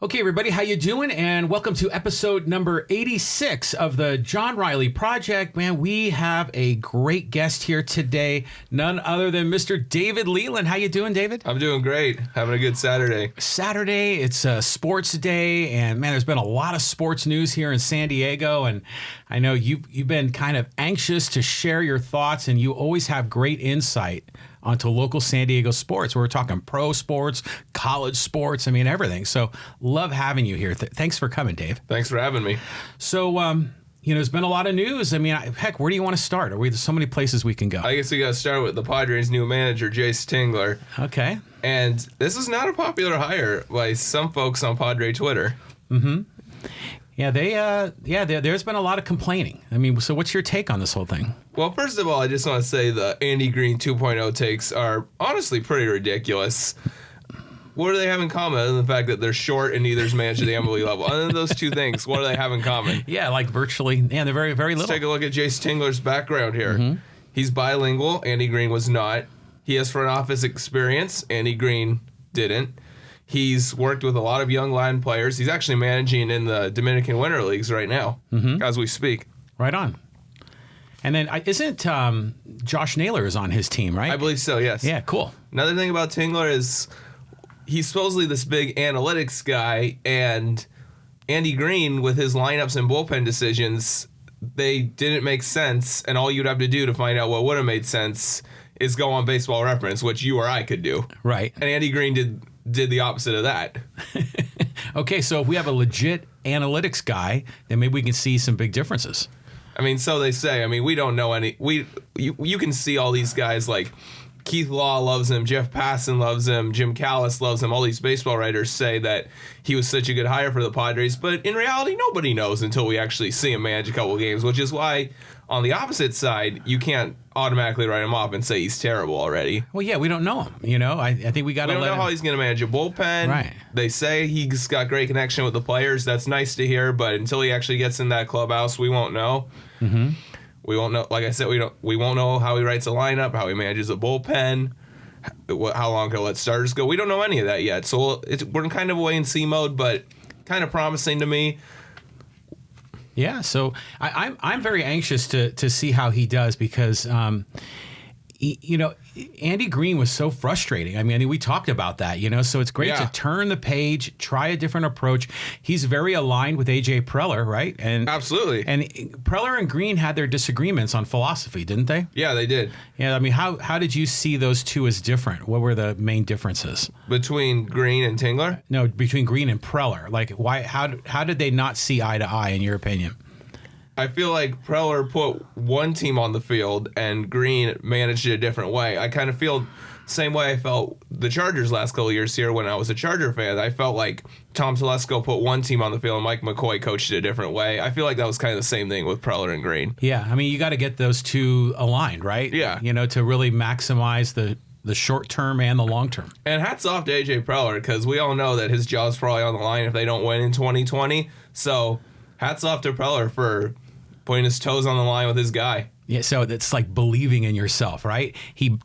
Okay, everybody, how you doing? And welcome to episode number 86 of the John Riley Project. Man, we have a great guest here today, none other than Mr. David Leland. How you doing, David? I'm doing great. Having a good Saturday. Saturday, it's a sports day, and man, there's been a lot of sports news here in San Diego, and I know you've been kind of anxious to share your thoughts, and you always have great insight onto local San Diego sports. We're talking pro sports, college sports, I mean, everything. So love having you here. Thanks for coming, Dave. Thanks for having me. So, there's been a lot of news. I mean, heck, where do you want to start? There's so many places we can go. I guess we got to start with the Padres' new manager, Tingler. Okay. And this is not a popular hire by some folks on Padre Twitter. Mm-hmm. Yeah, there's been a lot of complaining. I mean, so what's your take on this whole thing? Well, first of all, I just want to say the Andy Green 2.0 takes are honestly pretty ridiculous. What do they have in common other than the fact that they're short and neither's managed at the MLB level? Other than those two things, what do they have in common? Yeah, like virtually, they're very, very little. Let's take a look at Jace Tingler's background here. Mm-hmm. He's bilingual. Andy Green was not. He has front office experience. Andy Green didn't. He's worked with a lot of young Latin players. He's actually managing in the Dominican Winter Leagues right now, as we speak. Right on. And then isn't Josh Naylor is on his team, right? I believe so, yes. Yeah, cool. Another thing about Tingler is he's supposedly this big analytics guy, and Andy Green, with his lineups and bullpen decisions, they didn't make sense, and all you'd have to do to find out what would have made sense is go on Baseball Reference, which you or I could do. Right. And Andy Green did the opposite of that. Okay, so if we have a legit analytics guy, then maybe we can see some big differences. I mean, so they say. I mean, we don't know any. You can see all these guys like Keith Law loves him, Jeff Passan loves him, Jim Callis loves him. All these baseball writers say that he was such a good hire for the Padres, but in reality, nobody knows until we actually see him manage a couple of games, which is why on the opposite side, you can't automatically write him off and say he's terrible already. Well, yeah, we don't know him. I think we got to let him. We don't know how he's going to manage a bullpen. Right. They say he's got great connection with the players. That's nice to hear, but until he actually gets in that clubhouse, we won't know. Mm-hmm. We won't know. Like I said, we won't know how he writes a lineup, how he manages a bullpen, how long he'll let starters go. We don't know any of that yet. So we're in kind of a wait-and-see mode, but kind of promising to me. Yeah, so I'm very anxious to see how he does because, Andy Green was so frustrating. I mean, we talked about that, so it's great to turn the page, try a different approach. He's very aligned with AJ Preller, right? And absolutely. And Preller and Green had their disagreements on philosophy, didn't they? Yeah, they did. Yeah, I mean, how did you see those two as different? What were the main differences? Between Green and Tingler? No, between Green and Preller. Like, why? How did they not see eye to eye, in your opinion? I feel like Preller put one team on the field and Green managed it a different way. I kind of feel the same way I felt the Chargers last couple of years here when I was a Charger fan. I felt like Tom Telesco put one team on the field and Mike McCoy coached it a different way. I feel like that was kind of the same thing with Preller and Green. Yeah, I mean, you got to get those two aligned, right? Yeah. To really maximize the short term and the long term. And hats off to AJ Preller because we all know that his job's probably on the line if they don't win in 2020. So hats off to Preller for putting his toes on the line with his guy. Yeah, so it's like believing in yourself, right? He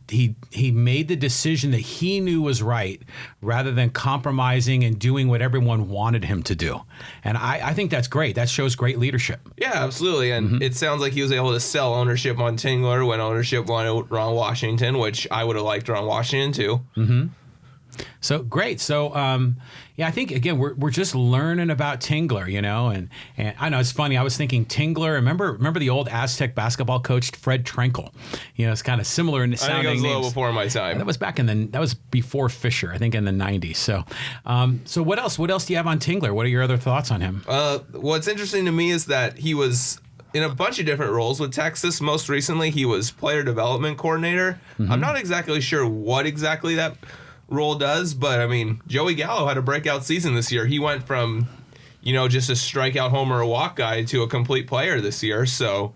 made the decision that he knew was right rather than compromising and doing what everyone wanted him to do. And I think that's great. That shows great leadership. Yeah, absolutely. And it sounds like he was able to sell ownership on Tingler when ownership wanted Ron Washington, which I would have liked Ron Washington too. Mm-hmm. So great. So I think again we're just learning about Tingler, and I know it's funny. I was thinking Tingler. Remember the old Aztec basketball coach Fred Trenkel? It's kind of similar in the sounding names. I think it was a little before my time. That was before Fisher, I think, in the 90s. So what else? What else do you have on Tingler? What are your other thoughts on him? What's interesting to me is that he was in a bunch of different roles with Texas. Most recently, he was player development coordinator. Mm-hmm. I'm not exactly sure what exactly that role does, but I mean, Joey Gallo had a breakout season this year. He went from, just a strikeout homer or walk guy to a complete player this year. So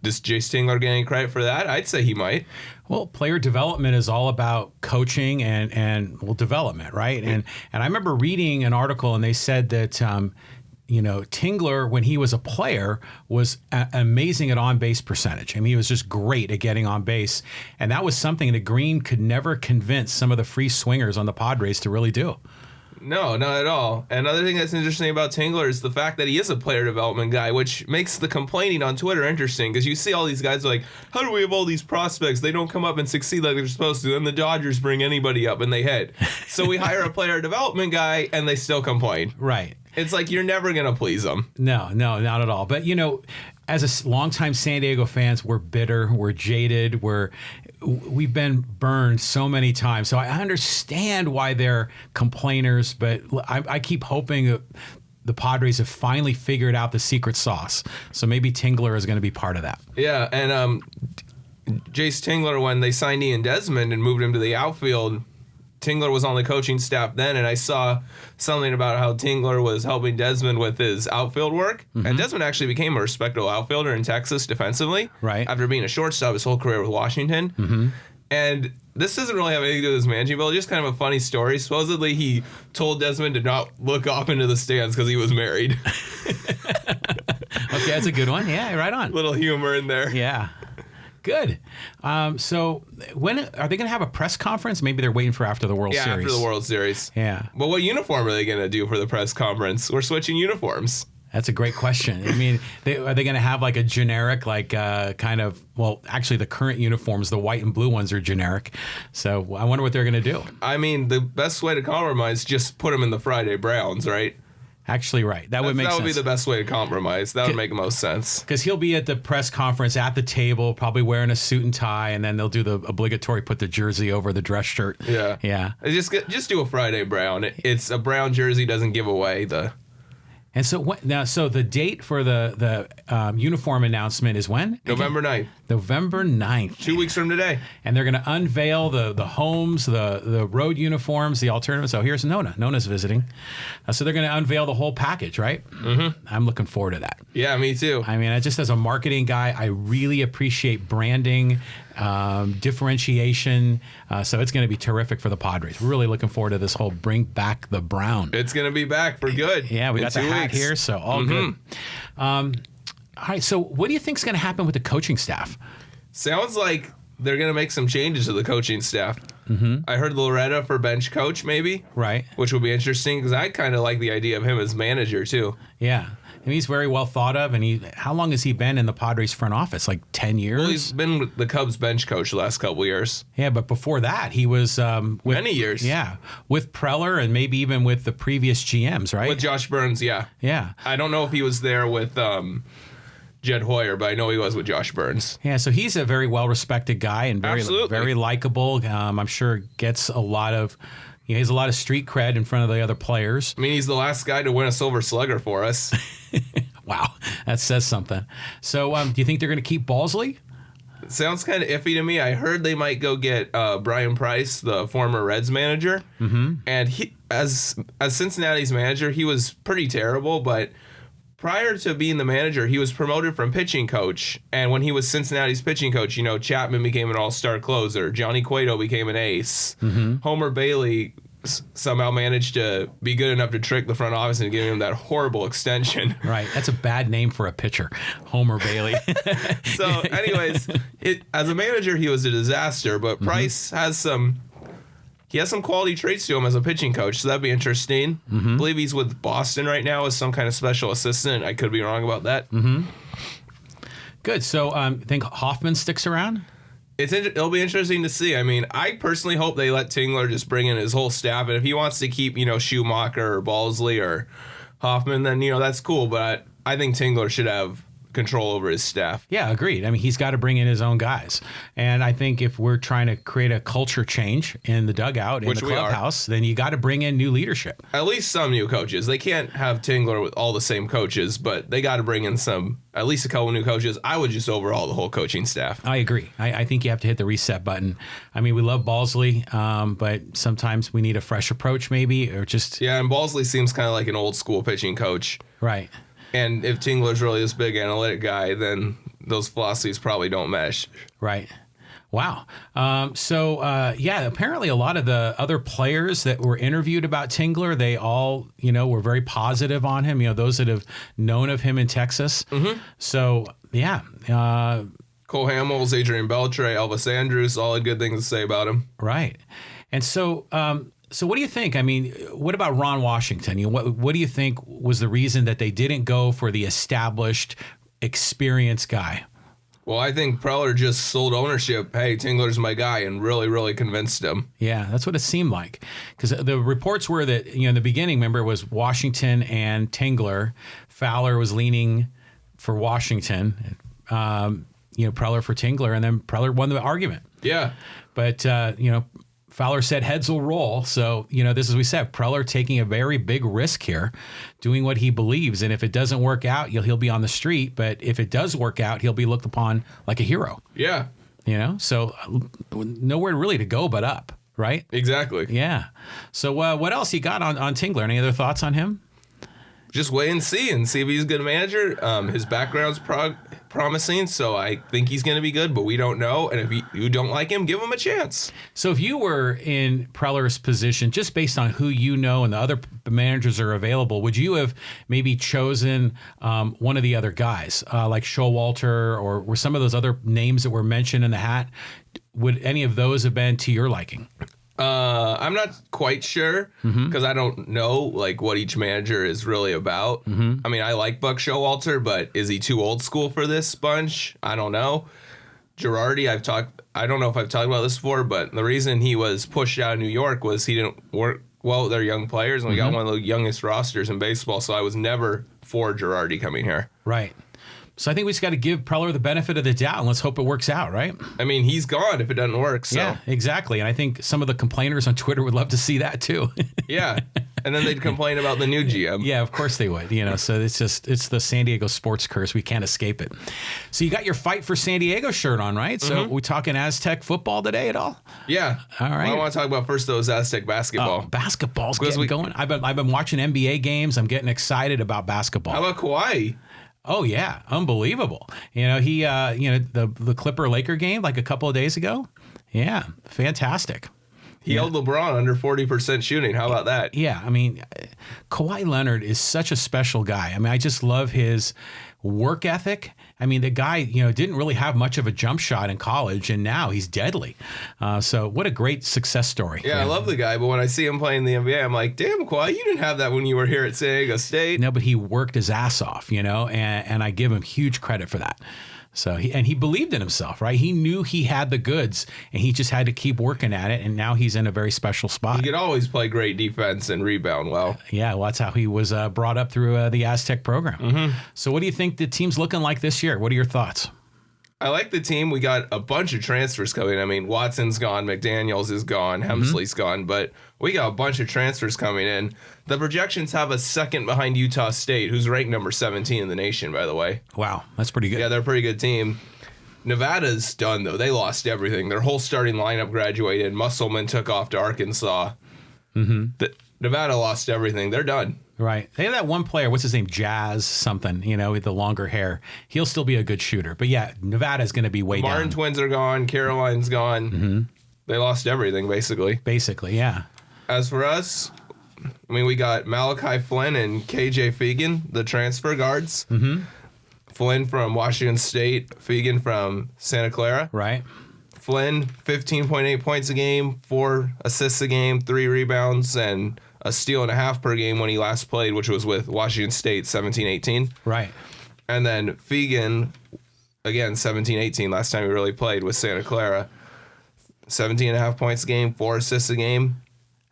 does Jace Tingler get any credit for that? I'd say he might. Well, player development is all about coaching and development, right? And I remember reading an article and they said that Tingler, when he was a player, was amazing at on-base percentage. I mean, he was just great at getting on base. And that was something that Green could never convince some of the free swingers on the Padres to really do. No, not at all. Another thing that's interesting about Tingler is the fact that he is a player development guy, which makes the complaining on Twitter interesting, because you see all these guys like, how do we have all these prospects? They don't come up and succeed like they're supposed to. And the Dodgers bring anybody up and they hit. So we hire a player development guy and they still complain. Right. It's like you're never going to please them. No, not at all. But, as a longtime San Diego fans, we're bitter, we're jaded, we've been burned so many times. So I understand why they're complainers, but I keep hoping that the Padres have finally figured out the secret sauce. So maybe Tingler is going to be part of that. Yeah, and Jace Tingler, when they signed Ian Desmond and moved him to the outfield, Tingler was on the coaching staff then, and I saw something about how Tingler was helping Desmond with his outfield work. Mm-hmm. And Desmond actually became a respectable outfielder in Texas defensively. Right. After being a shortstop his whole career with Washington. Mm-hmm. And this doesn't really have anything to do with his managing ability, just kind of a funny story. Supposedly, he told Desmond to not look off into the stands because he was married. Okay, that's a good one. Yeah, right on. Little humor in there. Yeah. Good. So when are they going to have a press conference? Maybe they're waiting for after the World Series. Yeah, after the World Series. Yeah. But what uniform are they going to do for the press conference? We're switching uniforms. That's a great question. I mean, are they going to have like a generic, actually the current uniforms, the white and blue ones are generic. So I wonder what they're going to do. I mean, the best way to compromise, just put them in the Friday Browns, right? Actually, right. That would make sense. That would be the best way to compromise. That would make the most sense. Because he'll be at the press conference at the table, probably wearing a suit and tie, and then they'll do the obligatory put the jersey over the dress shirt. Yeah. Yeah. Just do a Friday Brown. It's a brown jersey, doesn't give away the... And so so the date for the uniform announcement is when? November 9th. November 9th. 2 weeks from today. And they're going to unveil the homes, the road uniforms, the alternatives. So here's Nona. Nona's visiting. So they're going to unveil the whole package, right? Mm-hmm. I'm looking forward to that. Yeah, me too. I mean, just as a marketing guy, I really appreciate branding, differentiation. So it's going to be terrific for the Padres. We're really looking forward to this whole bring back the brown. It's going to be back for good. Yeah, we got the hat here, so all good. All right, so what do you think is going to happen with the coaching staff? Sounds like they're going to make some changes to the coaching staff. Mm-hmm. I heard Loretta for bench coach, maybe. Right. Which would be interesting, because I kind of like the idea of him as manager, too. Yeah. And he's very well thought of. And how long has he been in the Padres front office? Like 10 years? Well, he's been with the Cubs bench coach the last couple of years. Yeah, but before that, he was with many years. Yeah, with Preller and maybe even with the previous GMs, right? With Josh Burns, yeah. Yeah. I don't know if he was there with Jed Hoyer, but I know he was with Josh Burns. Yeah, so he's a very well-respected guy and very likable. I'm sure gets a lot of... he has a lot of street cred in front of the other players. I mean, he's the last guy to win a Silver Slugger for us. Wow, that says something. So do you think they're going to keep Balsley? It sounds kind of iffy to me. I heard they might go get Bryan Price, the former Reds manager. Mm-hmm. And he, as Cincinnati's manager, he was pretty terrible, but prior to being the manager, he was promoted from pitching coach. And when he was Cincinnati's pitching coach, Chapman became an all-star closer. Johnny Cueto became an ace. Mm-hmm. Homer Bailey somehow managed to be good enough to trick the front office into giving him that horrible extension. Right. That's a bad name for a pitcher, Homer Bailey. So, anyways, as a manager, he was a disaster. But Price has some quality traits to him as a pitching coach, so that'd be interesting. Mm-hmm. I believe he's with Boston right now as some kind of special assistant. I could be wrong about that. Mm-hmm. Good. So, think Hoffman sticks around? It'll be interesting to see. I mean, I personally hope they let Tingler just bring in his whole staff, and if he wants to keep, Schumacher or Balsley or Hoffman, then, that's cool. But I think Tingler should have control over his staff. Yeah, agreed. I mean, he's got to bring in his own guys. And I think if we're trying to create a culture change in the dugout, in the clubhouse, then you got to bring in new leadership. At least some new coaches. They can't have Tingler with all the same coaches, but they got to bring in at least a couple new coaches. I would just overhaul the whole coaching staff. I agree. I think you have to hit the reset button. I mean, we love Balsley, but sometimes we need a fresh approach maybe, or just... Yeah, and Balsley seems kind of like an old school pitching coach. Right. And if Tingler's really this big analytic guy, then those philosophies probably don't mesh. Right. Wow. Apparently a lot of the other players that were interviewed about Tingler, they all, were very positive on him, those that have known of him in Texas. Mm-hmm. So, yeah. Cole Hamels, Adrian Beltre, Elvis Andrus, all had good things to say about him. Right. And so So what do you think? I mean, what about Ron Washington? What do you think was the reason that they didn't go for the established, experienced guy? Well, I think Preller just sold ownership. Hey, Tingler's my guy, and really, really convinced him. Yeah, that's what it seemed like. Because the reports were that, in the beginning, remember, it was Washington and Tingler. Fowler was leaning for Washington, Preller for Tingler, and then Preller won the argument. Yeah. But, Fowler said heads will roll. So, this is what we said, Preller taking a very big risk here, doing what he believes. And if it doesn't work out, he'll be on the street. But if it does work out, he'll be looked upon like a hero. Yeah. So nowhere really to go but up, right? Exactly. Yeah. So what else you got on Tingler? Any other thoughts on him? Just wait and see if he's a good manager. His background's promising, so I think he's going to be good, but we don't know. And if you don't like him, give him a chance. So if you were in Preller's position, just based on who you know and the other managers are available, would you have maybe chosen one of the other guys, like Showalter, or were some of those other names that were mentioned in the hat? Would any of those have been to your liking? I'm not quite sure because I don't know what each manager is really about. I mean, I like Buck Showalter, but is he too old school for this bunch? I don't know. Girardi, I don't know if I've talked about this before, but the reason he was pushed out of New York was he didn't work well with their young players, and we got one of the youngest rosters in baseball, so I was never for Girardi coming here. Right. So I think we just got to give Preller the benefit of the doubt, and let's hope it works out, right? I mean, he's gone if it doesn't work. So. Yeah, exactly. And I think some of the complainers on Twitter would love to see that too. Yeah. And then they'd complain about the new GM. Yeah, of course they would. So it's the San Diego sports curse. We can't escape it. So you got your Fight for San Diego shirt on, right? So we talking Aztec football today at all? Yeah. All right. Well, I want to talk about first, though, is Aztec basketball. Basketball's getting going. I've been watching NBA games. I'm getting excited about basketball. How about Kawhi? Oh yeah, unbelievable. He the Clipper-Laker game like a couple of days ago. Yeah, fantastic. He held LeBron under 40% shooting. How about that? Yeah, I mean, Kawhi Leonard is such a special guy. I mean, I just love his work ethic. I mean, the guy, didn't really have much of a jump shot in college, and now he's deadly. So what a great success story. Yeah, I love the guy, but when I see him playing the NBA, I'm like, damn, Kawhi, you didn't have that when you were here at San Diego State. No, but he worked his ass off, and I give him huge credit for that. So he believed in himself, right? He knew he had the goods, and he just had to keep working at it. And now he's in a very special spot. He could always play great defense and rebound well. Yeah, well, that's how he was brought up through the Aztec program. So what do you think the team's looking like this year? What are your thoughts? I like the team. We got a bunch of transfers coming. I mean, Watson's gone, McDaniels is gone, Hemsley's gone, but we got a bunch of transfers coming in. The projections have a second behind Utah State, who's ranked number 17 in the nation, by the way. Wow, that's pretty good. Yeah, they're a pretty good team. Nevada's done, though. They lost everything. Their whole starting lineup graduated. Musselman took off to Arkansas. Nevada lost everything. They're done. Right. They have that one player, what's his name? Jazz something, with the longer hair. He'll still be a good shooter. But yeah, Nevada's going to be way down. Martin twins are gone. Caroline's gone. They lost everything, basically. Basically, yeah. As for us, I mean, we got Malachi Flynn and KJ Feagin, the transfer guards. Flynn from Washington State, Feagin from Santa Clara. Right. Flynn, 15.8 points a game, 4 assists a game, 3 rebounds, and a steal and a half per game when he last played, which was with Washington State, 17-18. Right. And then Feagin, again, 17-18, last time he really played with Santa Clara. 17 and a half points a game, 4 assists a game.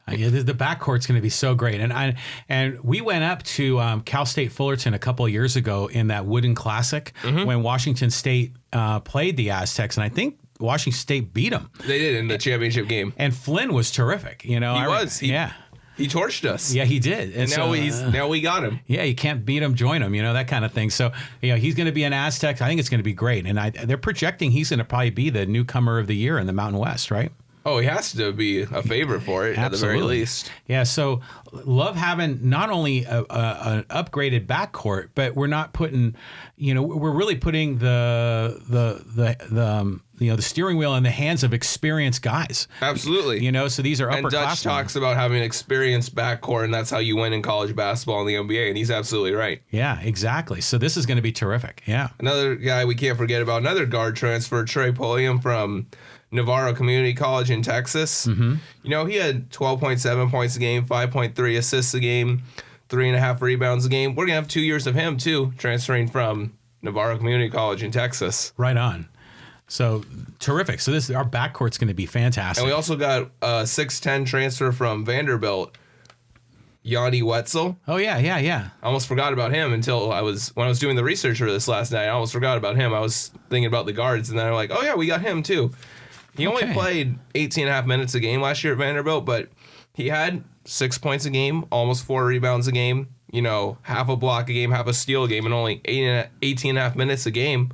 Yeah, the backcourt's going to be so great. And we went up to Cal State Fullerton a couple of years ago in that Wooden Classic when Washington State played the Aztecs, and I think Washington State beat them. They did in the championship game. And Flynn was terrific. He was. He torched us. Yeah, he did. And so, now we got him. Yeah, you can't beat him, join him, that kind of thing. So, he's going to be an Aztec. I think it's going to be great. And they're projecting he's going to probably be the newcomer of the year in the Mountain West, right? Oh, he has to be a favorite for it at the very least. Yeah, so love having not only an upgraded backcourt, but we're not putting, we're really putting the steering wheel in the hands of experienced guys. Absolutely. So these are upperclassmen. And Dutch talks about having an experienced backcourt, and that's how you win in college basketball in the NBA, and he's absolutely right. Yeah, exactly. So this is going to be terrific. Yeah. Another guy we can't forget about, another guard transfer, Trey Pulliam from Navarro Community College in Texas. Mm-hmm. He had 12.7 points a game, 5.3 assists a game, 3.5 rebounds a game. We're going to have 2 years of him, too, transferring from Navarro Community College in Texas. Right on. So terrific. So our backcourt's going to be fantastic. And we also got a 6'10 transfer from Vanderbilt, Yanni Wetzell. Oh yeah. I almost forgot about him until when I was doing the research for this last night. I almost forgot about him. I was thinking about the guards, and then I'm like, oh yeah, we got him too. He only played 18.5 minutes a game last year at Vanderbilt, but he had 6 points a game, almost 4 rebounds a game, half a block a game, half a steal a game, and only 18.5 minutes a game.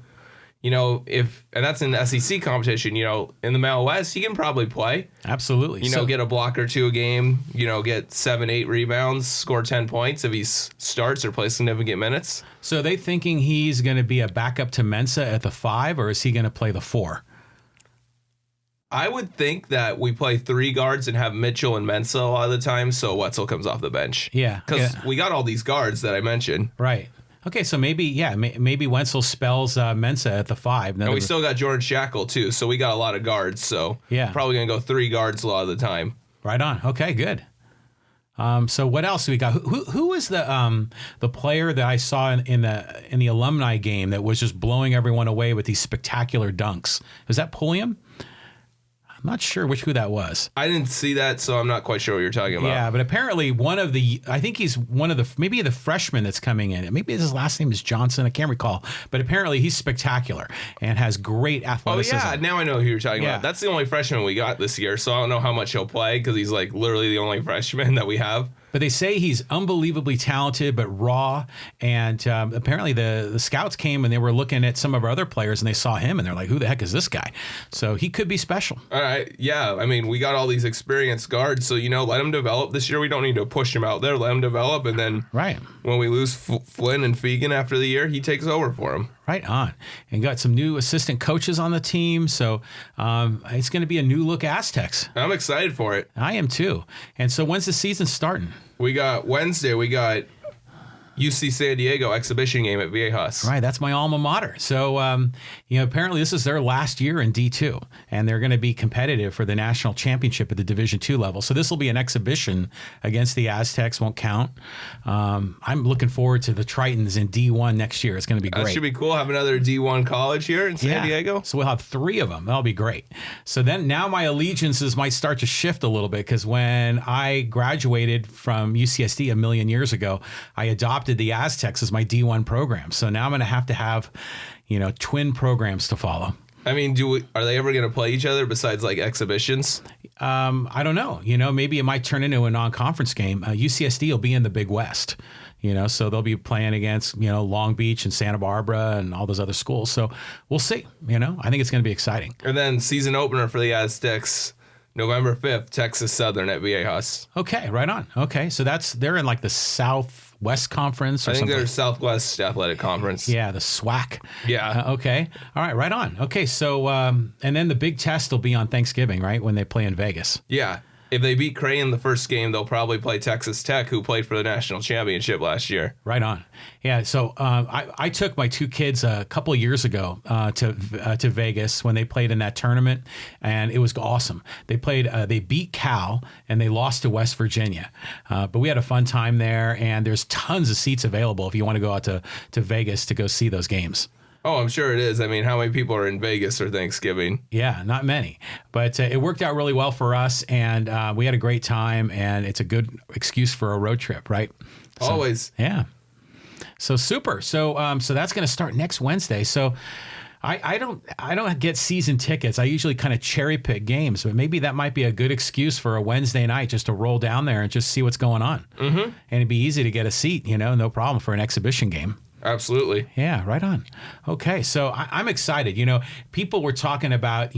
And that's in the SEC competition, in the Mountain West, he can probably play. Absolutely. Get a block or two a game, get 7-8 rebounds, score 10 points if he starts or plays significant minutes. So are they thinking he's going to be a backup to Mensah at the 5, or is he going to play the 4? I would think that we play 3 guards and have Mitchell and Mensah a lot of the time, so Wetzell comes off the bench. Yeah. Because we got all these guards that I mentioned. Right. Okay, so maybe Wetzell spells Mensah at the 5. And we still got Jordan Shackle, too, so we got a lot of guards. So probably going to go 3 guards a lot of the time. Right on. Okay, good. So what else do we got? Who is the player that I saw in the alumni game that was just blowing everyone away with these spectacular dunks? Was that Pulliam? I'm not sure who that was. I didn't see that, so I'm not quite sure what you're talking about. Yeah, but apparently I think he's one of maybe the freshmen that's coming in. Maybe his last name is Johnson. I can't recall. But apparently he's spectacular and has great athleticism. Oh, yeah. Now I know who you're talking about. That's the only freshman we got this year, so I don't know how much he'll play because he's like literally the only freshman that we have. But they say he's unbelievably talented, but raw. And apparently the scouts came and they were looking at some of our other players and they saw him and they're like, who the heck is this guy? So he could be special. All right. Yeah. I mean, we got all these experienced guards. So, let him develop this year. We don't need to push him out there. Let him develop. And then when we lose Flynn and Feagin after the year, he takes over for him. Right on. And got some new assistant coaches on the team. So it's going to be a new look Aztecs. I'm excited for it. I am too. And so when's the season starting? Wednesday, we got UC San Diego exhibition game at Viejas. Right, that's my alma mater. So, apparently this is their last year in D2, and they're going to be competitive for the national championship at the Division II level. So this will be an exhibition against the Aztecs, won't count. I'm looking forward to the Tritons in D1 next year. It's going to be great. That should be cool, have another D1 college here in San Diego. So we'll have 3 of them. That'll be great. So then now my allegiances might start to shift a little bit because when I graduated from UCSD a million years ago, I adopted the Aztecs as my D1 program. So now I'm going to have, twin programs to follow. I mean, are they ever going to play each other besides like exhibitions? I don't know. Maybe it might turn into a non-conference game. UCSD will be in the Big West. So they'll be playing against, Long Beach and Santa Barbara and all those other schools. So we'll see. I think it's going to be exciting. And then season opener for the Aztecs, November 5th, Texas Southern at Viejas. Okay, right on. Okay, so they're in like the Southwest Conference or something. I think something. they're Southwest Athletic Conference. Yeah, the SWAC. Yeah. Okay. All right, on. Okay, so and then the big test will be on Thanksgiving, right, when they play in Vegas. Yeah. If they beat Creighton the first game, they'll probably play Texas Tech, who played for the national championship last year. Right on. Yeah, so I took my 2 kids a couple of years ago to Vegas when they played in that tournament, and it was awesome. They beat Cal, and they lost to West Virginia. But we had a fun time there, and there's tons of seats available if you want to go out to Vegas to go see those games. Oh, I'm sure it is. I mean, how many people are in Vegas for Thanksgiving? Yeah, not many. But it worked out really well for us, and we had a great time, and it's a good excuse for a road trip, right? So, always. Yeah. So super. So that's going to start next Wednesday. So I don't get season tickets. I usually kind of cherry pick games, but maybe that might be a good excuse for a Wednesday night just to roll down there and just see what's going on. Mm-hmm. And it'd be easy to get a seat, no problem for an exhibition game. Absolutely. Yeah, right on. Okay, so I'm excited. People were talking about, the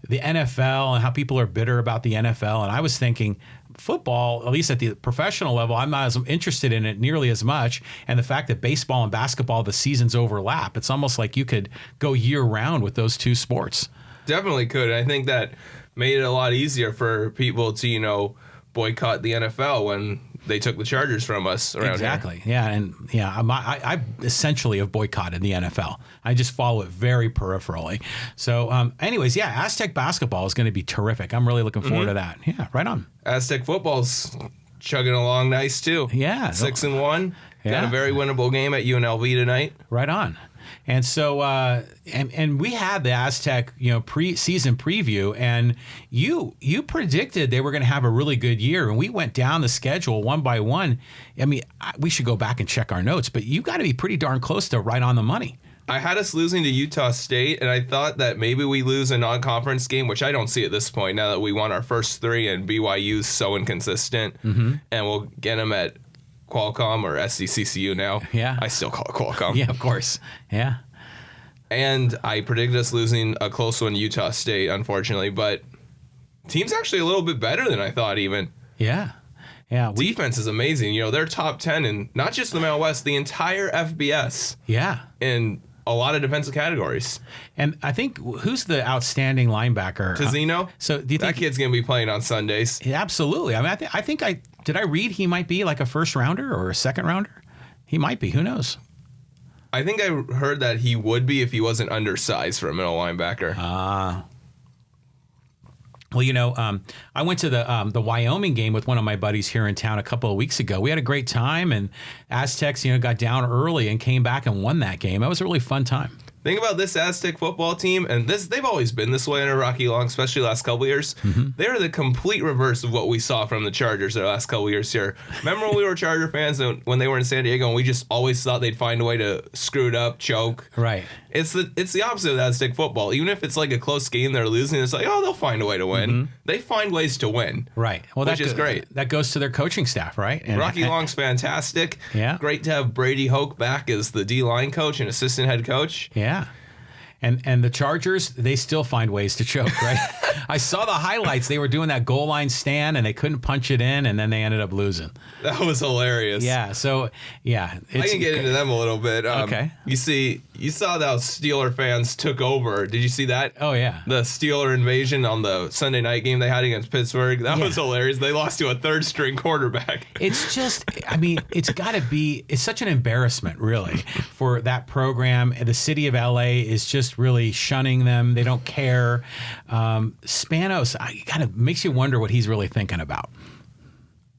NFL and how people are bitter about the NFL. And I was thinking football, at least at the professional level, I'm not as interested in it nearly as much. And the fact that baseball and basketball, the seasons overlap, it's almost like you could go year round with those two sports. Definitely could. And I think that made it a lot easier for people to, boycott the NFL when they took the Chargers from us around Exactly. here. Yeah. And I essentially have boycotted the NFL. I just follow it very peripherally. So anyways, Aztec basketball is going to be terrific. I'm really looking forward to that. Yeah, right on. Aztec football's chugging along nice too. Yeah. 6-1. Yeah. Got a very winnable game at UNLV tonight. Right on. And so, and we had the Aztec, pre-season preview, and you predicted they were going to have a really good year, and we went down the schedule one by one. I mean, we should go back and check our notes, but you got to be pretty darn close to right on the money. I had us losing to Utah State, and I thought that maybe we lose a non-conference game, which I don't see at this point now that we won our first three, and BYU's so inconsistent, and we'll get them at Qualcomm or SDCCU now. Yeah. I still call it Qualcomm. Yeah, of course. Yeah. And I predicted us losing a close one to Utah State, unfortunately. But team's actually a little bit better than I thought even. Yeah. Yeah. Defense is amazing. They're top 10 in not just the Mountain West, the entire FBS. Yeah. In a lot of defensive categories. And I think, who's the outstanding linebacker? Tezino. So do you think that kid's going to be playing on Sundays? Absolutely. I mean, did I read he might be like a first rounder or a second rounder? He might be. Who knows? I think I heard that he would be if he wasn't undersized for a middle linebacker. Well, I went to the Wyoming game with one of my buddies here in town a couple of weeks ago. We had a great time, and Aztecs, got down early and came back and won that game. That was a really fun time. Think about this Aztec football team, and they've always been this way under Rocky Long, especially the last couple of years. They're the complete reverse of what we saw from the Chargers the last couple of years here. Remember when we were Charger fans and when they were in San Diego, and we just always thought they'd find a way to screw it up, choke? Right. It's the opposite of Aztec football. Even if it's like a close game they're losing, it's like, oh, they'll find a way to win. They find ways to win. Right. Well, which is great. That goes to their coaching staff, right? And Rocky Long's fantastic. Yeah. Great to have Brady Hoke back as the D-line coach and assistant head coach. Yeah. And the Chargers, they still find ways to choke, right? I saw the highlights. They were doing that goal line stand, and they couldn't punch it in, and then they ended up losing. That was hilarious. Yeah, so, yeah. I can get into them a little bit. Okay. You saw that Steeler fans took over. Did you see that? Oh, yeah. The Steeler invasion on the Sunday night game they had against Pittsburgh. That was hilarious. They lost to a third-string quarterback. It's just, I mean, it's got to be, it's such an embarrassment, really, for that program. The city of L.A. is just really shunning them. They don't care. Spanos, kind of makes you wonder what he's really thinking about.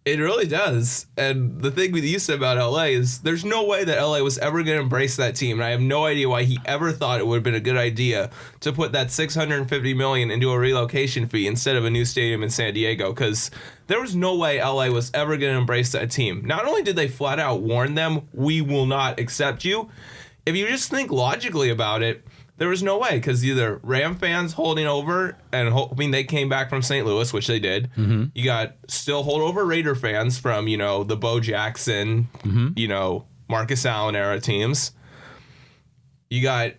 It really does. And the thing we used to say about LA is there's no way that LA was ever going to embrace that team. And I have no idea why he ever thought it would have been a good idea to put that $650 million into a relocation fee instead of a new stadium in San Diego, because there was no way LA was ever going to embrace that team. Not only did they flat out warn them, we will not accept you. If you just think logically about it, there was no way, because either Ram fans holding over and hoping they came back from St. Louis, which they did. You got still holdover Raider fans from, the Bo Jackson, Marcus Allen era teams. You got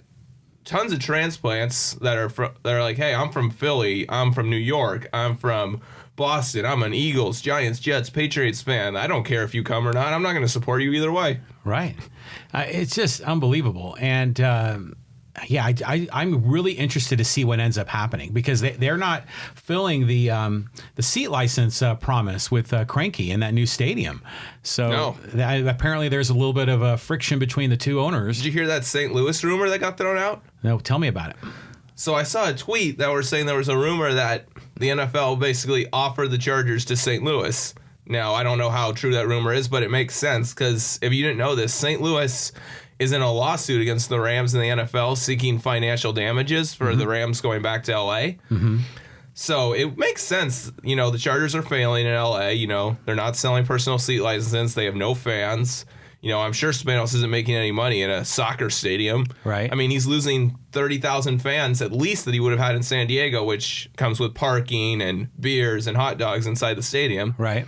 tons of transplants that are like, hey, I'm from Philly, I'm from New York, I'm from Boston, I'm an Eagles, Giants, Jets, Patriots fan. I don't care if you come or not. I'm not going to support you either way. Right. It's just unbelievable. And I'm really interested to see what ends up happening, because they're not filling the seat license promise with Kroenke in that new stadium. So apparently there's a little bit of a friction between the two owners. Did you hear that St. Louis rumor that got thrown out? No, tell me about it. So I saw a tweet that was saying there was a rumor that the NFL basically offered the Chargers to St. Louis. Now, I don't know how true that rumor is, but it makes sense, because if you didn't know this, St. Louis is in a lawsuit against the Rams and the NFL seeking financial damages for the Rams going back to LA. So it makes sense. The Chargers are failing in LA. They're not selling personal seat licenses. They have no fans. I'm sure Spanos isn't making any money in a soccer stadium. Right. I mean, he's losing 30,000 fans at least that he would have had in San Diego, which comes with parking and beers and hot dogs inside the stadium. Right.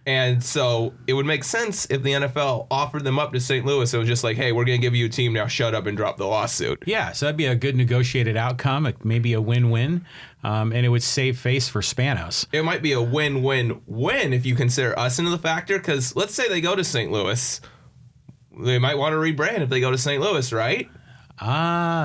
And so it would make sense if the NFL offered them up to St. Louis. It was just like, hey, we're going to give you a team now. Shut up and drop the lawsuit. Yeah, so that'd be a good negotiated outcome, maybe a win-win, and it would save face for Spanos. It might be a win-win-win if you consider us into the factor, because let's say they go to St. Louis. They might want to rebrand if they go to St. Louis, right?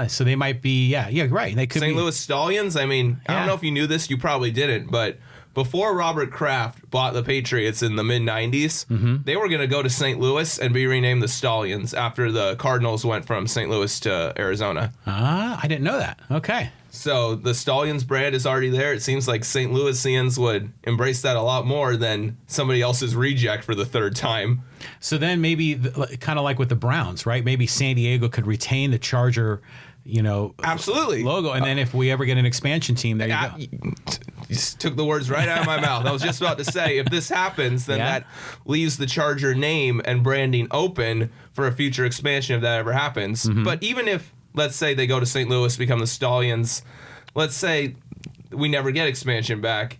So they might be, yeah, right. They could St. Louis Stallions. I mean, I don't know if you knew this. You probably didn't, but before Robert Kraft bought the Patriots in the mid-'90s, they were going to go to St. Louis and be renamed the Stallions after the Cardinals went from St. Louis to Arizona. I didn't know that. Okay. So the Stallions brand is already there. It seems like St. Louisians would embrace that a lot more than somebody else's reject for the third time. So then maybe, kind of like with the Browns, right? Maybe San Diego could retain the Charger, absolutely logo, and then if we ever get an expansion team, there you go. You just took the words right out of my mouth. I was just about to say, if this happens, then that leaves the Charger name and branding open for a future expansion if that ever happens. But even if, let's say they go to St. Louis, become the Stallions, let's say we never get expansion back,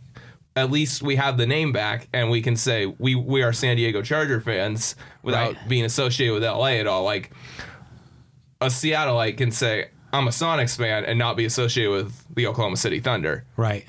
at least we have the name back and we can say we are San Diego Charger fans without being associated with LA at all. Like a Seattleite can say, I'm a Sonics fan and not be associated with the Oklahoma City Thunder. Right.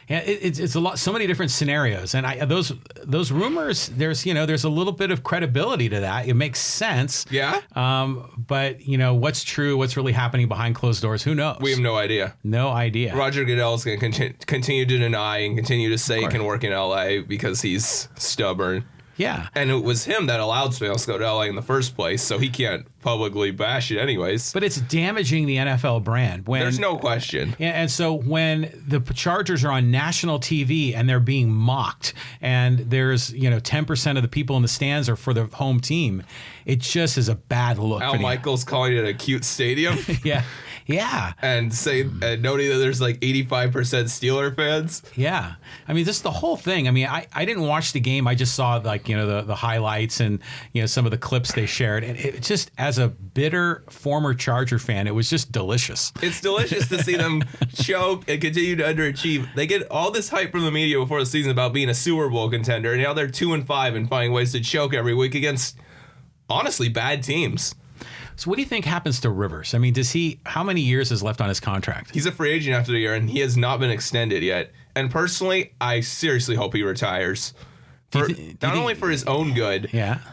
Yeah, it's a lot, so many different scenarios, and those rumors. There's a little bit of credibility to that. It makes sense. Yeah. But what's true, what's really happening behind closed doors? Who knows? We have no idea. No idea. Roger Goodell's going to continue to deny and continue to say he can work in LA because he's stubborn. Yeah. And it was him that allowed Spanos to go to LA in the first place, so he can't publicly bash it anyways. But it's damaging the NFL brand. There's no question. And so when the Chargers are on national TV and they're being mocked and there's, 10% of the people in the stands are for the home team, it just is a bad look. Al Michaels calling it a cute stadium. Yeah. And noting that there's like 85% Steeler fans. Yeah. I mean, this is the whole thing. I mean, I didn't watch the game. I just saw the highlights and, some of the clips they shared. And it just, as a bitter former Charger fan, it was just delicious. It's delicious to see them choke and continue to underachieve. They get all this hype from the media before the season about being a Super Bowl contender. And now they're 2-5 and finding ways to choke every week against, honestly, bad teams. So what do you think happens to Rivers? I mean, how many years is left on his contract? He's a free agent after the year, and he has not been extended yet. And personally, I seriously hope he retires. Not only for his own good,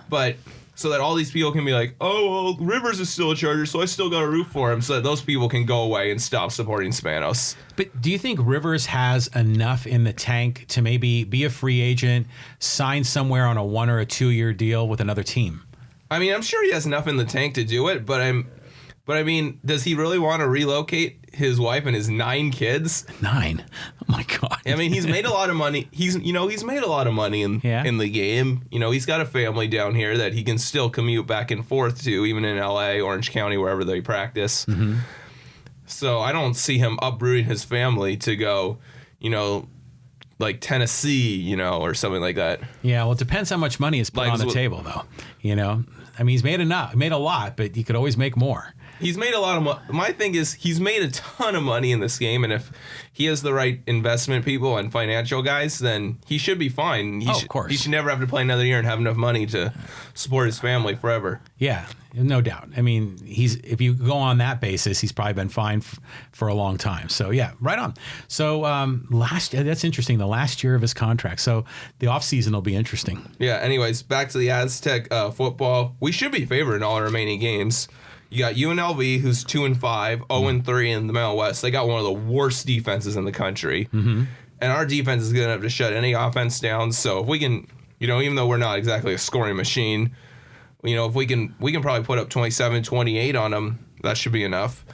but so that all these people can be like, oh, well, Rivers is still a Charger, so I still got to root for him, so that those people can go away and stop supporting Spanos. But do you think Rivers has enough in the tank to maybe be a free agent, sign somewhere on a 1 or a 2 year deal with another team? I mean, I'm sure he has enough in the tank to do it, but I mean, does he really want to relocate his wife and his 9 kids? 9? Oh my God. I mean, he's made a lot of money. He's made a lot of money in the game. He's got a family down here that he can still commute back and forth to, even in LA, Orange County, wherever they practice. Mm-hmm. So I don't see him uprooting his family to go, like Tennessee, or something like that. Yeah, well, it depends how much money is put on the table, though. I mean, he's made a lot, but he could always make more. He's made a lot of money. My thing is, he's made a ton of money in this game, and if he has the right investment people and financial guys, then he should be fine. Of course. He should never have to play another year and have enough money to support his family forever. Yeah, no doubt. I mean, if you go on that basis, he's probably been fine for a long time. So, yeah, right on. So, that's interesting, the last year of his contract. So, the offseason will be interesting. Yeah, anyways, back to the Aztec football. We should be favored in all our remaining games. You got UNLV, who's 2-5, 0-3 in the Mountain West. They got one of the worst defenses in the country. Mm-hmm. And our defense is good enough to shut any offense down. So if we can, even though we're not exactly a scoring machine, if we can probably put up 27, 28 on them, that should be enough.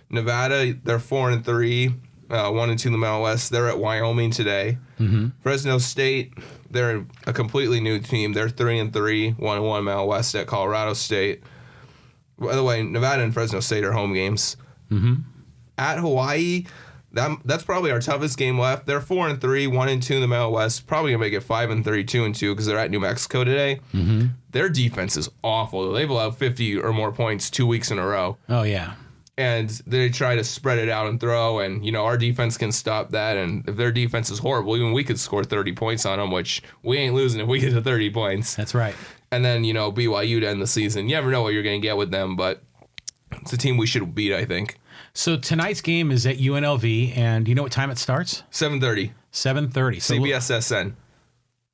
Nevada, they're 4-3, 1-2 in the Mountain West. They're at Wyoming today. Mm-hmm. Fresno State, they're a completely new team. They're 3-3, 1-1 Mountain West at Colorado State. By the way, Nevada and Fresno State are home games. Mm-hmm. At Hawaii, that's probably our toughest game left. They're 4-3, 1-2 in the Mountain West. Probably gonna make it 5-3, 2-2 because they're at New Mexico today. Mm-hmm. Their defense is awful. They've allowed 50 or more points 2 weeks in a row. Oh yeah. and they try to spread it out and throw, and, our defense can stop that, and if their defense is horrible, even we could score 30 points on them, which we ain't losing if we get to 30 points. That's right. And then, BYU to end the season. You never know what you're going to get with them, but it's a team we should beat, I think. So tonight's game is at UNLV, and you know what time it starts? 7:30. 7:30. So CBS-SN.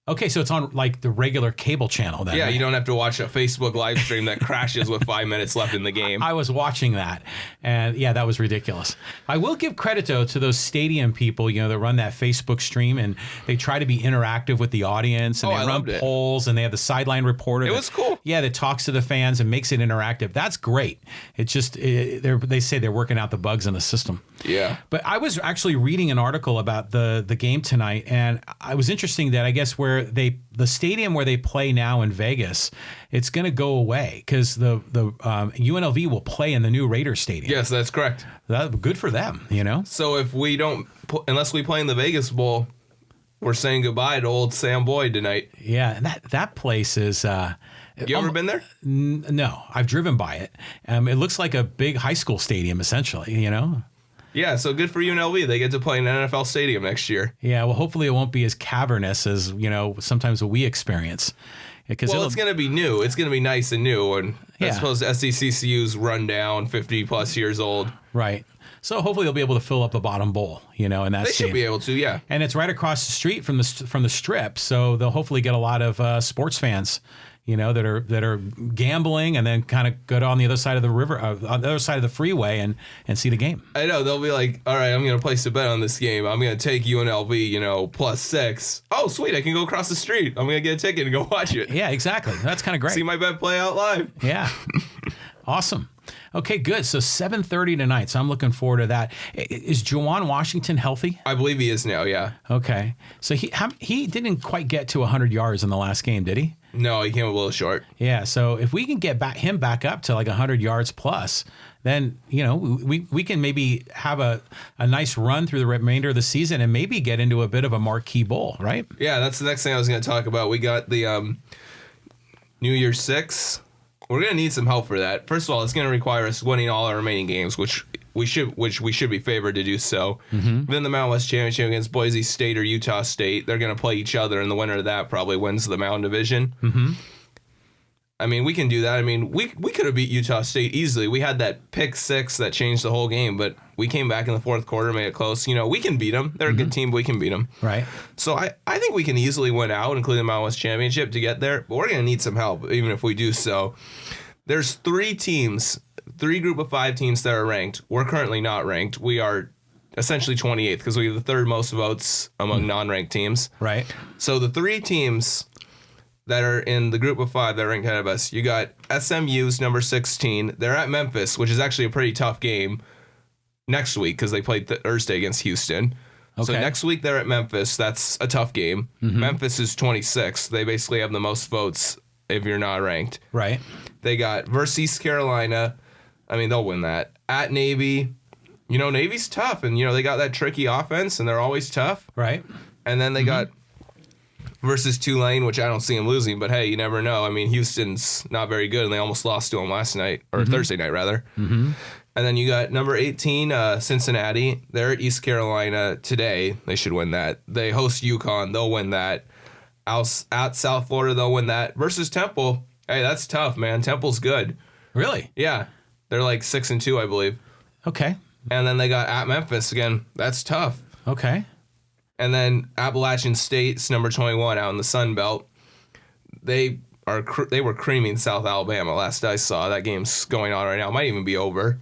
Okay, so it's on like the regular cable channel then. Yeah, right? you don't have to watch a Facebook live stream that crashes with 5 minutes left in the game. I was watching that, and yeah, that was ridiculous. I will give credit, though, to those stadium people, that run that Facebook stream, and they try to be interactive with the audience, and they run polls, and they have the sideline reporter. It was cool. Yeah, that talks to the fans and makes it interactive. That's great. It's just, they say they're working out the bugs in the system. Yeah. But I was actually reading an article about the game tonight, and it was interesting that I guess where the stadium where they play now in Vegas, it's going to go away because the UNLV will play in the new Raiders stadium. Yes, that's correct. That's good for them, So if we don't, unless we play in the Vegas Bowl, we're saying goodbye to old Sam Boyd tonight. Yeah, and that place is. You ever been there? No, I've driven by it. It looks like a big high school stadium, essentially. Yeah, so good for UNLV. They get to play in an NFL stadium next year. Yeah, well, hopefully it won't be as cavernous as, sometimes we experience. Well, it's going to be new. It's going to be nice and new. And I suppose SECCU's run down, 50-plus years old. Right. So hopefully they'll be able to fill up the bottom bowl, in that They stadium. should be able to, yeah. And it's right across the street from the Strip, so they'll hopefully get a lot of sports fans, that are gambling and then kind of go on the other side of the river, on the other side of the freeway and see the game. I know. They'll be like, all right, I'm going to place a bet on this game. I'm going to take UNLV, +6. Oh, sweet. I can go across the street. I'm going to get a ticket and go watch it. Yeah, exactly. That's kind of great. See my bet play out live. Yeah. Awesome. Okay, good. So 7:30 tonight. So I'm looking forward to that. Is Juwan Washington healthy? I believe he is now, yeah. Okay. So he didn't quite get to 100 yards in the last game, did he? No, he came a little short. Yeah, so if we can get him back up to like 100 yards plus, then, we can maybe have a nice run through the remainder of the season and maybe get into a bit of a marquee bowl, right? Yeah, that's the next thing I was going to talk about. We got the New Year's 6. We're going to need some help for that. First of all, it's going to require us winning all our remaining games, which we should be favored to do so. Mm-hmm. Then the Mountain West Championship against Boise State or Utah State, they're going to play each other, and the winner of that probably wins the Mountain Division. Mm-hmm. I mean, we can do that. I mean, we could have beat Utah State easily. We had that pick 6 that changed the whole game, but we came back in the fourth quarter, made it close. We can beat them. They're a good team, but we can beat them. Right. So I think we can easily win out, including the Mountain West Championship, to get there, but we're going to need some help, even if we do so. There's 3 group of 5 teams that are ranked. We're currently not ranked. We are essentially 28th because we have the third most votes among non-ranked teams. Right. So the 3 teams that are in the group of 5 that are ranked ahead of us, you got SMU's number 16. They're at Memphis, which is actually a pretty tough game next week because they played Thursday against Houston. Okay. So next week they're at Memphis. That's a tough game. Mm-hmm. Memphis is 26th. They basically have the most votes if you're not ranked. Right. They got versus East Carolina. I mean, they'll win that. At Navy. Navy's tough, and, they got that tricky offense, and they're always tough. Right. And then they got versus Tulane, which I don't see them losing, but hey, you never know. I mean, Houston's not very good, and they almost lost to them last night, or Thursday night, rather. Mm-hmm. And then you got number 18, Cincinnati. They're at East Carolina today. They should win that. They host UConn. They'll win that. At South Florida, they'll win that. Versus Temple. Hey, that's tough, man. Temple's good. Really? Yeah. They're like 6-2, I believe. Okay. And then they got at Memphis again. That's tough. Okay. And then Appalachian State's number 21 out in the Sun Belt. They were creaming South Alabama last I saw. That game's going on right now. It might even be over.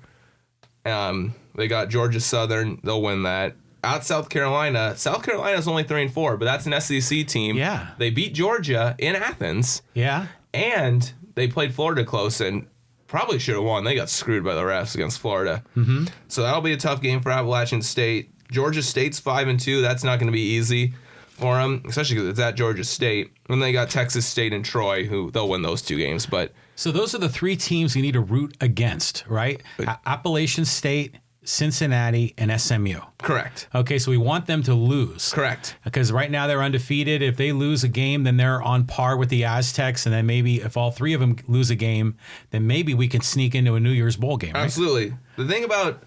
They got Georgia Southern. They'll win that. At South Carolina's only 3-4, but that's an SEC team. Yeah. They beat Georgia in Athens. Yeah. And they played Florida close and probably should have won. They got screwed by the refs against Florida. Mm-hmm. So that'll be a tough game for Appalachian State. Georgia State's 5-2. That's not going to be easy for them, especially because it's at Georgia State. And they got Texas State and Troy, who they'll win those 2 games. But so those are the 3 teams you need to root against, right? Appalachian State, Cincinnati, and SMU. Correct. Okay, so we want them to lose. Correct. Because right now they're undefeated. If they lose a game, then they're on par with the Aztecs. And then maybe if all three of them lose a game, then maybe we can sneak into a New Year's Bowl game. Right? Absolutely. The thing about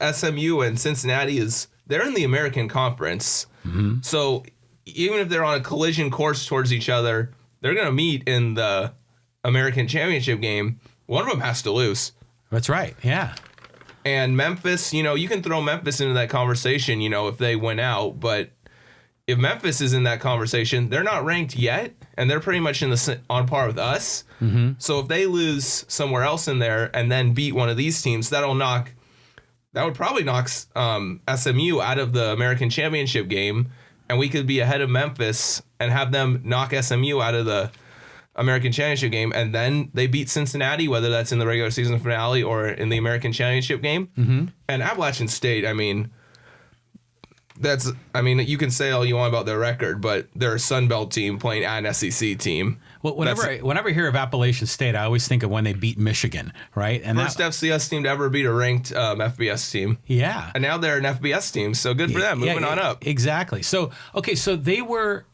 SMU and Cincinnati is they're in the American Conference. Mm-hmm. So even if they're on a collision course towards each other, they're going to meet in the American Championship game. One of them has to lose. That's right. Yeah. And Memphis, you can throw Memphis into that conversation, if they win out. But if Memphis is in that conversation, they're not ranked yet, and they're pretty much on par with us. Mm-hmm. So if they lose somewhere else in there and then beat one of these teams, that would probably knock SMU out of the American Championship game, and we could be ahead of Memphis and have them knock SMU out of the American Championship game, and then they beat Cincinnati, whether that's in the regular season finale or in the American Championship game. Mm-hmm. And Appalachian State, you can say all you want about their record, but they're a Sun Belt team playing at an SEC team. Well, whenever I hear of Appalachian State, I always think of when they beat Michigan, right? And first FCS team to ever beat a ranked FBS team. Yeah. And now they're an FBS team, so good for them, moving on up. Exactly. So they were...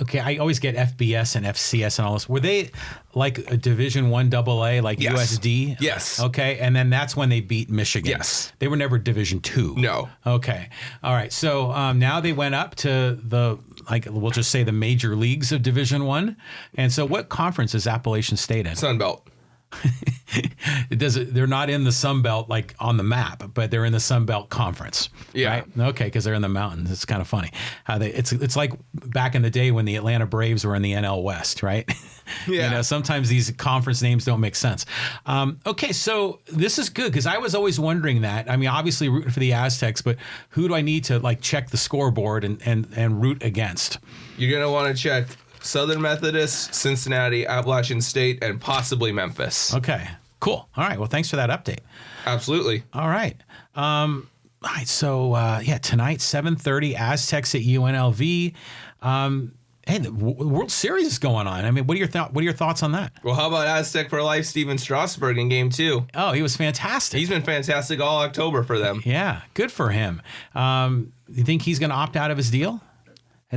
Okay, I always get FBS and FCS and all this. Were they like a Division I AA, like yes. USD? Yes. Okay, and then that's when they beat Michigan. Yes. They were never Division II. No. Okay. All right. So now they went up to we'll just say the major leagues of Division I. And so what conference is Appalachian State in? Sun Belt. They're not in the Sun Belt like on the map, but they're in the Sun Belt Conference. Yeah. Right? Okay, because they're in the mountains. It's kind of funny how it's like back in the day when the Atlanta Braves were in the NL West, right? Yeah. Sometimes these conference names don't make sense. Okay, so this is good because I was always wondering that. Obviously rooting for the Aztecs, but who do I need to check the scoreboard and root against? You're gonna want to check Southern Methodist, Cincinnati, Appalachian State, and possibly Memphis. Okay, cool. All right. Well, thanks for that update. Absolutely. All right. All right. So, tonight, 7:30, Aztecs at UNLV. Hey, the World Series is going on. What are your thoughts on that? Well, how about Aztec for life, Steven Strasburg in Game 2? Oh, he was fantastic. He's been fantastic all October for them. Yeah, good for him. You think he's going to opt out of his deal?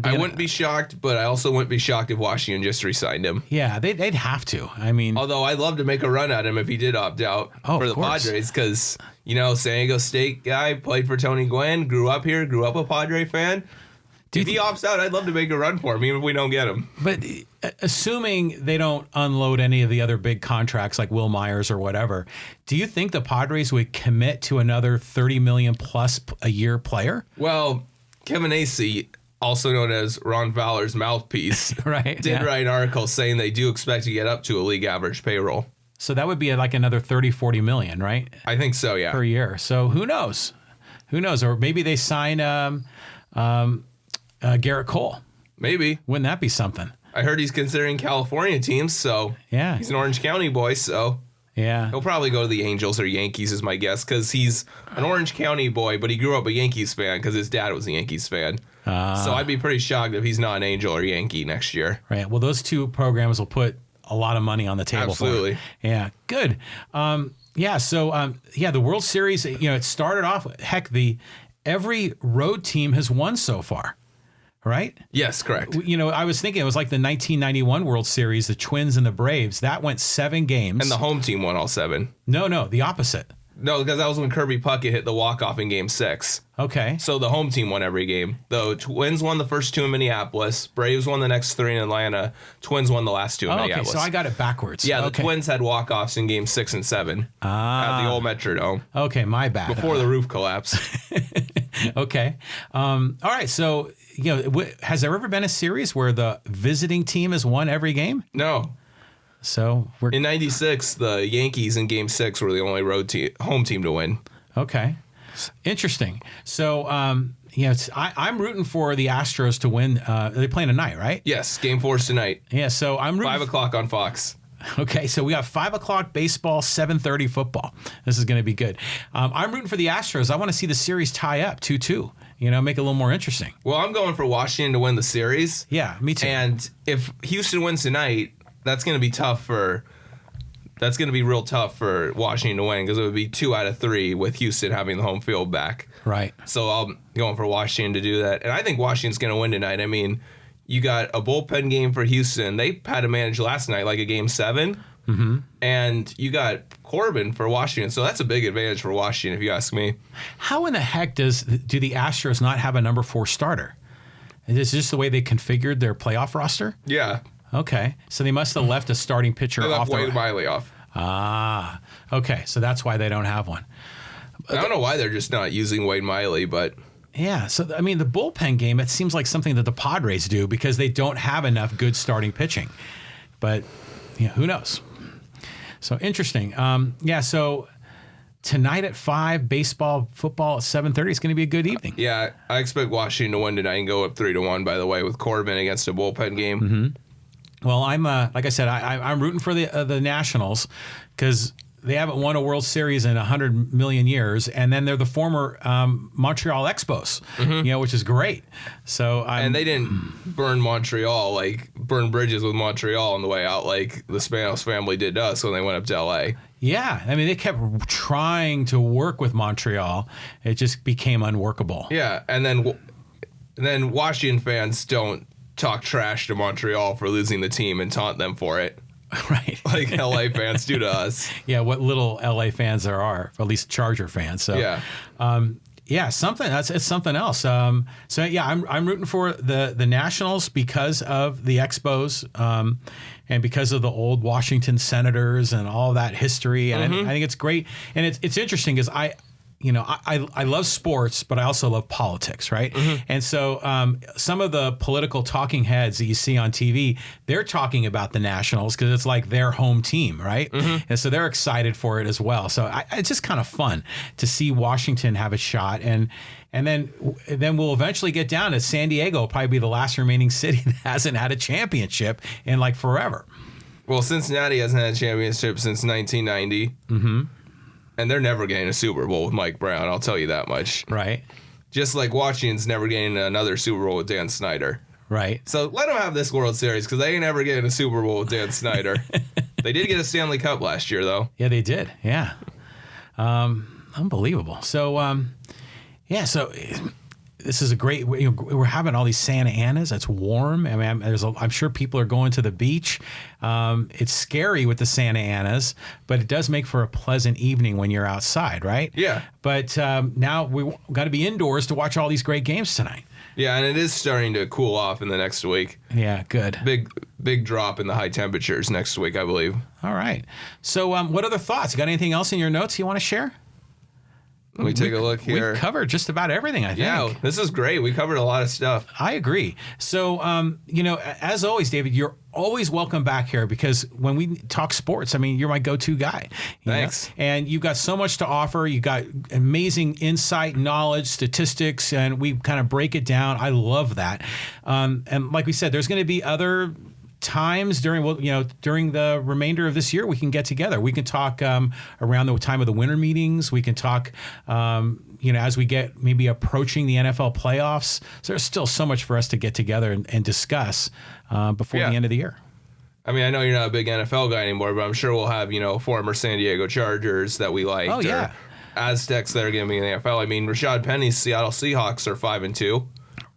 I wouldn't be shocked, but I also wouldn't be shocked if Washington just re-signed him. Yeah, they'd have to. Although I'd love to make a run at him if he did opt out for the Padres, because San Diego State guy, played for Tony Gwynn, grew up here, grew up a Padre fan. If he opts out, I'd love to make a run for him, even if we don't get him. But assuming they don't unload any of the other big contracts like Will Myers or whatever, do you think the Padres would commit to another $30 million plus a year player? Well, Kevin Acee, also known as Ron Fowler's mouthpiece, right, did write an article saying they do expect to get up to a league average payroll. So that would be like another 30-40 million, right? I think so, yeah. Per year. So who knows? Or maybe they sign Gerrit Cole. Maybe. Wouldn't that be something? I heard he's considering California teams, so yeah, he's an Orange County boy, so yeah, he'll probably go to the Angels or Yankees is my guess, because he's an Orange County boy, but he grew up a Yankees fan because his dad was a Yankees fan. So I'd be pretty shocked if he's not an Angel or Yankee next year. Right. Well, those two programs will put a lot of money on the table. Absolutely. For it. Yeah. Good. The World Series, it started off, every road team has won so far. Right? Yes, correct. I was thinking it was like the 1991 World Series, the Twins and the Braves. That went 7 games. And the home team won all 7. No, the opposite. No, because that was when Kirby Puckett hit the walk-off in Game 6. Okay. So the home team won every game. The Twins won the first 2 in Minneapolis. Braves won the next 3 in Atlanta. Twins won the last 2 in Minneapolis. Okay, so I got it backwards. Yeah, the Twins had walk-offs in Game 6 and 7 at the old Metrodome. Okay, my bad. Before the roof collapsed. Okay. All right, so has there ever been a series where the visiting team has won every game? No. So we're in '96, the Yankees in Game 6 were the only home team to win. Okay, interesting. So I'm rooting for the Astros to win. They're playing tonight, right? Yes, Game 4 is tonight. Yeah, so I'm rooting 5 o'clock on Fox. Okay, so we got 5 o'clock baseball, 7:30 football. This is going to be good. I'm rooting for the Astros. I want to see the series tie up 2-2. Make it a little more interesting. Well, I'm going for Washington to win the series. Yeah, me too. And if Houston wins tonight, that's going to be tough for that's going to be real tough for Washington to win because it would be 2 out of 3 with Houston having the home field back. Right. So I'm going for Washington to do that. And I think Washington's going to win tonight. I mean, you got a bullpen game for Houston. They had to manage last night like a game 7. Mm-hmm. And you got Corbin for Washington. So that's a big advantage for Washington, if you ask me. How in the heck do the Astros not have a number 4 starter? Is this just the way they configured their playoff roster? Yeah. Okay. So they must have left a starting pitcher They off. left Wade Miley off. Ah. Okay. So that's why they don't have one. I don't know why they're just not using Wade Miley, but... Yeah. So, I mean, the bullpen game, it seems like something that the Padres do because they don't have enough good starting pitching. But, yeah, who knows? So, interesting. Yeah, so tonight at 5, baseball, football at 7:30. It's going to be a good evening. Yeah, I expect Washington to win tonight and go up 3-1, by the way, with Corbin against a bullpen game. Mm-hmm. Well, I'm like I said, I'm rooting for the Nationals because they haven't won a World Series in 100 million years, and then they're the former Montreal Expos, which is great. So and they didn't burn bridges with Montreal on the way out like the Spanos family did to us when they went up to L.A. Yeah, I mean, they kept trying to work with Montreal. It just became unworkable. Yeah, and then Washington fans don't talk trash to Montreal for losing the team and taunt them for it. Right. Like LA fans do to us. Yeah, what little LA fans there are, or at least Charger fans. So yeah. It's something else. So yeah, I'm rooting for the Nationals because of the Expos, and because of the old Washington Senators and all that history. And I think it's great. And it's interesting because I love sports, but I also love politics, right? Mm-hmm. And so some of the political talking heads that you see on TV, they're talking about the Nationals because it's like their home team, right? Mm-hmm. And so they're excited for it as well. So it's just kind of fun to see Washington have a shot. And then we'll eventually get down to San Diego, will probably be the last remaining city that hasn't had a championship in like forever. Well, Cincinnati hasn't had a championship since 1990. Mm-hmm. And they're never getting a Super Bowl with Mike Brown, I'll tell you that much. Right. Just like Washington's never getting another Super Bowl with Dan Snyder. Right. So let them have this World Series because they ain't ever getting a Super Bowl with Dan Snyder. They did get a Stanley Cup last year, though. Yeah, they did. Yeah. Unbelievable. So, so this is a great, we're having all these Santa Anas. It's warm. I mean, I'm sure people are going to the beach. It's scary with the Santa Anas, but it does make for a pleasant evening when you're outside, right? Yeah. But now we got to be indoors to watch all these great games tonight. Yeah, and it is starting to cool off in the next week. Yeah, good. Big drop in the high temperatures next week, I believe. All right. So what other thoughts? You got anything else in your notes you want to share? Let me take a look here. We've covered just about everything, I think. Yeah, this is great. We covered a lot of stuff. I agree. So, as always, David, you're always welcome back here because when we talk sports, I mean, you're my go-to guy. Thanks. And you've got so much to offer. You got amazing insight, knowledge, statistics, and we kind of break it down. I love that. And like we said, there's going to be other times during the remainder of this year we can get together. We can talk around the time of the winter meetings. We can talk as we get maybe approaching the NFL playoffs. So there's still so much for us to get together and discuss before the end of the year. I mean, I know you're not a big NFL guy anymore, but I'm sure we'll have former San Diego Chargers that we liked. Oh yeah. Or Aztecs that are going to be in the NFL. I mean, Rashad Penny's Seattle Seahawks are 5-2.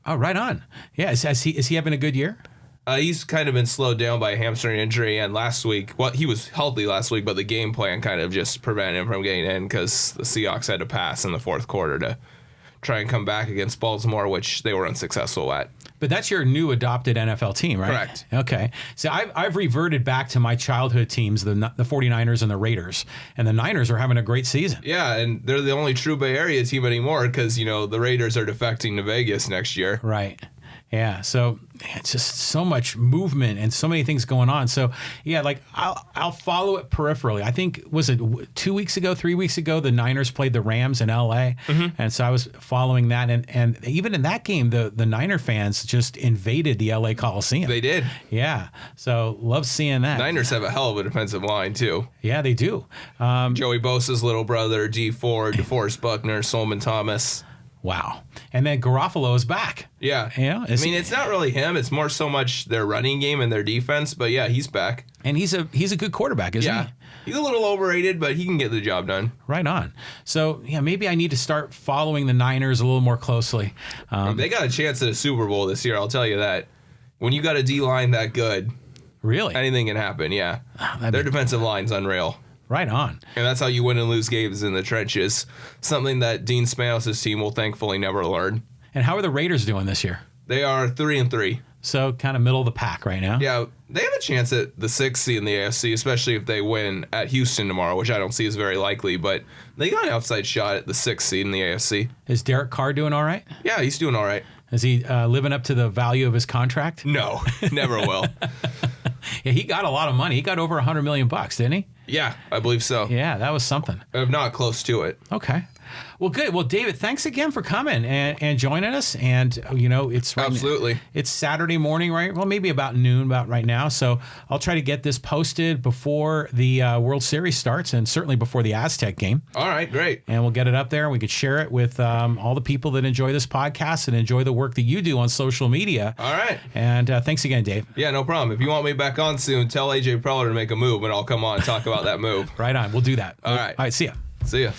Oh, right on. Yeah, is he having a good year? He's kind of been slowed down by a hamstring injury, and last week, he was healthy last week, but the game plan kind of just prevented him from getting in because the Seahawks had to pass in the fourth quarter to try and come back against Baltimore, which they were unsuccessful at. But that's your new adopted NFL team, right? Correct. Okay. So I've reverted back to my childhood teams, the 49ers and the Raiders, and the Niners are having a great season. Yeah, and they're the only true Bay Area team anymore because, the Raiders are defecting to Vegas next year. Right. Yeah, so it's just so much movement and so many things going on. So yeah, like I'll follow it peripherally. I think was it 3 weeks ago, the Niners played the Rams in LA, and so I was following that. And even in that game, the Niner fans just invaded the LA Coliseum. They did. Yeah, so love seeing that. Niners have a hell of a defensive line too. Yeah, they do. Joey Bosa's little brother, D Ford, DeForest Buckner, Solomon Thomas. Wow. And then Garofalo is back. Yeah. It's not really him. It's more so much their running game and their defense. But yeah, he's back. And he's a good quarterback, isn't he? He's a little overrated, but he can get the job done. Right on. So, yeah, maybe I need to start following the Niners a little more closely. They got a chance at a Super Bowl this year, I'll tell you that. When you got a D-line that good, really, anything can happen, yeah. Their defensive line's unreal. Right on. And that's how you win and lose games in the trenches. Something that Dean Spanos' team will thankfully never learn. And how are the Raiders doing this year? They are 3-3. So kind of middle of the pack right now. Yeah, they have a chance at the 6th seed in the AFC, especially if they win at Houston tomorrow, which I don't see as very likely. But they got an outside shot at the 6th seed in the AFC. Is Derek Carr doing all right? Yeah, he's doing all right. Is he living up to the value of his contract? No, never will. Yeah, he got a lot of money. He got over $100 million, didn't he? Yeah, I believe so. Yeah, that was something. If not close to it. Okay. Well, good. Well, David, thanks again for coming and joining us. And, it's right absolutely. It's Saturday morning, right? Well, maybe about noon about right now. So I'll try to get this posted before the World Series starts and certainly before the Aztec game. All right, great. And we'll get it up there and we could share it with all the people that enjoy this podcast and enjoy the work that you do on social media. All right. And thanks again, Dave. Yeah, no problem. If you want me back on soon, tell AJ Preller to make a move and I'll come on and talk about that move. Right on. We'll do that. All right. All right. See ya. See ya.